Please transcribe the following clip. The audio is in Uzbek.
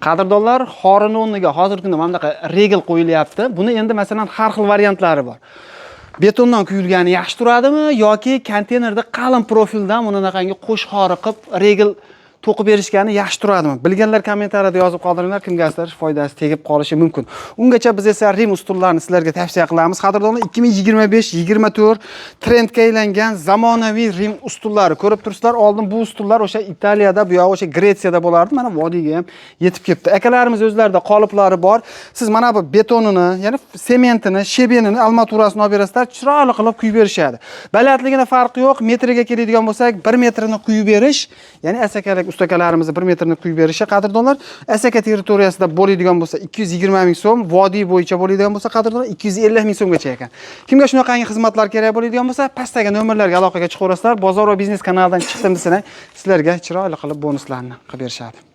Qadrdonlar, xorini o'rniga hozirgi kunda mana bunaqa regl qo'yilyapti. Buni endi masalan har xil variantlari bor. Betondan quyilgani yaxshi turadimi yoki konteynerda qalin profildan bunaqangi qo'sh xori qilib regl to'qib berishgani yaxshi turadimi? Bilganlar kommentariyada yozib qoldiringlar, kimgadir foydasi tegib qolishi mumkin. Ungacha biz esa Rim ustullarini sizlarga tavsiya qilamiz. Qadrdonlar, 2025-24 trendga aylangan zamonaviy Rim ustullari ko'rib turibsizlar. Oldin bu ustullar o'sha Italiyada, bu yoq o'sha Gretsiyada bo'lardi. Mana vodiyga ham yetib kelibdi. Akalarimiz o'zlarida qoliplari bor. Siz mana bu betonini, ya'ni sementini, shebenini, armaturasini olib berasizlar, chiroyli qilib quyib berishadi. Balandligida farqi yo'q. Metriga keladigan bo'lsak, 1 metrini quyib berish, ya'ni asakalik ustakalarimiz 1 metrni quyib berishi. Qadrdonlar, Asaka territoriyasida bo'ladigan bo'lsa 220 ming so'm, vodiy bo'yicha bo'ladigan bo'lsa qadrdonlar 250 ming so'mgacha ekan. Kimga shunaqangi xizmatlar kerak bo'ladigan bo'lsa, pastdagi nomerlarga aloqaga chiqaverasizlar. Bozor va biznes kanalidan chiqdim desang, sizlarga chiroyli qilib bonuslarni qilib berishadi.